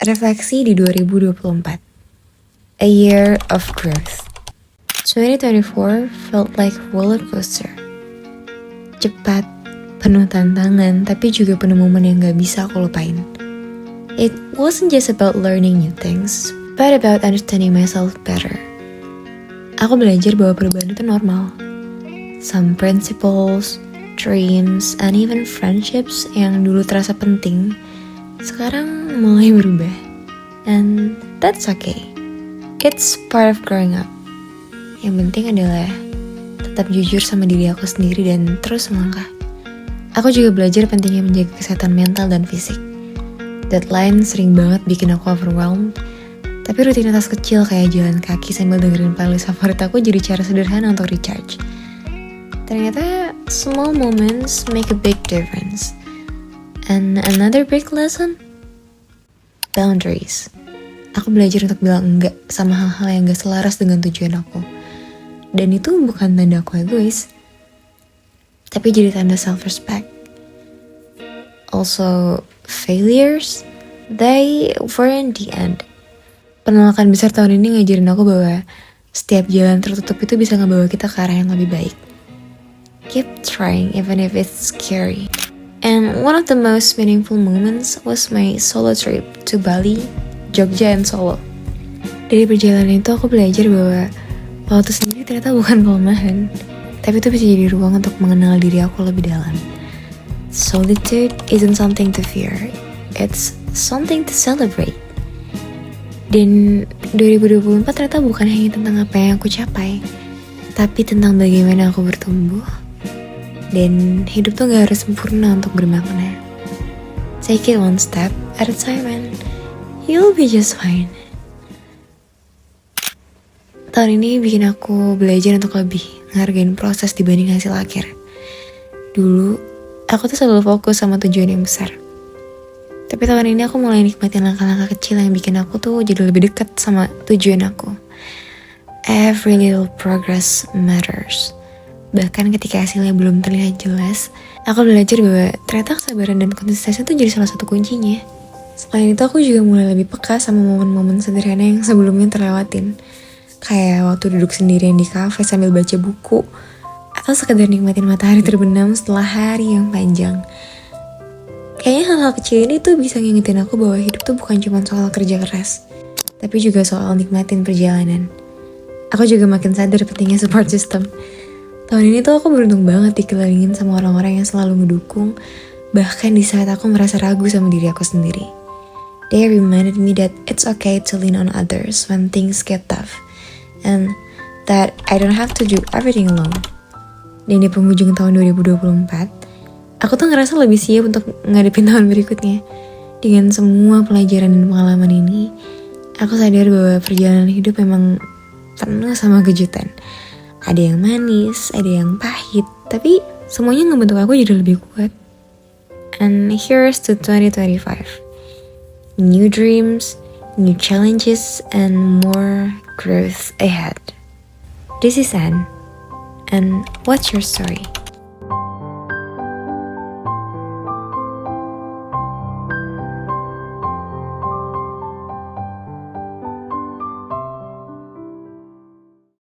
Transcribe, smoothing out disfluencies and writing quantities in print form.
Refleksi di 2024. A year of growth. 2024 felt like roller coaster. Cepat, penuh tantangan, tapi juga penuh momen yang gak bisa aku lupain. It wasn't just about learning new things, but about understanding myself better. Aku belajar bahwa perubahan itu normal. Some principles, dreams, and even friendships yang dulu terasa penting, sekarang mulai berubah. And that's okay. It's part of growing up. Yang penting adalah tetap jujur sama diri aku sendiri dan terus melangkah. Aku juga belajar pentingnya menjaga kesehatan mental dan fisik. Deadline sering banget bikin aku overwhelmed, tapi rutinitas kecil kayak jalan kaki sambil dengerin playlist favorit aku jadi cara sederhana untuk recharge. Ternyata small moments make a big difference. And another big lesson? Boundaries. Aku belajar untuk bilang enggak sama hal-hal yang gak selaras dengan tujuan aku. Dan itu bukan tanda aku egois, tapi jadi tanda self-respect. Also, failures, they weren't the end. Penolakan besar tahun ini ngajarin aku bahwa setiap jalan tertutup itu bisa ngebawa kita ke arah yang lebih baik. Keep trying even if it's scary. And one of the most meaningful moments was my solo trip to Bali, Jogja, and Solo. Dari perjalanan itu aku belajar bahwa waktu sendiri ternyata bukan kelemahan, tapi itu bisa jadi ruang untuk mengenal diri aku lebih dalam. Solitude isn't something to fear, it's something to celebrate. Dan 2024 ternyata bukan hanya tentang apa yang aku capai, tapi tentang bagaimana aku bertumbuh. Dan hidup tuh gak harus sempurna untuk bermakna. Take it one step at a time and you'll be just fine. Tahun ini bikin aku belajar untuk lebih ngehargain proses dibanding hasil akhir. Dulu, aku tuh selalu fokus sama tujuan yang besar. Tapi tahun ini aku mulai nikmatin langkah-langkah kecil yang bikin aku tuh jadi lebih dekat sama tujuan aku. Every little progress matters. Bahkan ketika hasilnya belum terlihat jelas, aku belajar bahwa ternyata kesabaran dan konsistensi itu jadi salah satu kuncinya. Selain itu aku juga mulai lebih peka sama momen-momen sederhana yang sebelumnya terlewatin. Kayak waktu duduk sendirian di kafe sambil baca buku, atau sekedar nikmatin matahari terbenam setelah hari yang panjang. Kayaknya hal-hal kecil ini tuh bisa ngingetin aku bahwa hidup tuh bukan cuma soal kerja keras, tapi juga soal nikmatin perjalanan. Aku juga makin sadar pentingnya support system. Tahun ini tuh aku beruntung banget dikelilingin sama orang-orang yang selalu ngedukung, bahkan di saat aku merasa ragu sama diri aku sendiri. They reminded me that it's okay to lean on others when things get tough, and that I don't have to do everything alone. Dan di penghujung tahun 2024, aku tuh ngerasa lebih siap untuk ngadepin tahun berikutnya. Dengan semua pelajaran dan pengalaman ini, aku sadar bahwa perjalanan hidup memang penuh sama kejutan. Ada yang manis, ada yang pahit, tapi semuanya ngebentuk aku jadi lebih kuat. And here's to 2025. New dreams, new challenges, and more growth ahead. This is Anne, and what's your story?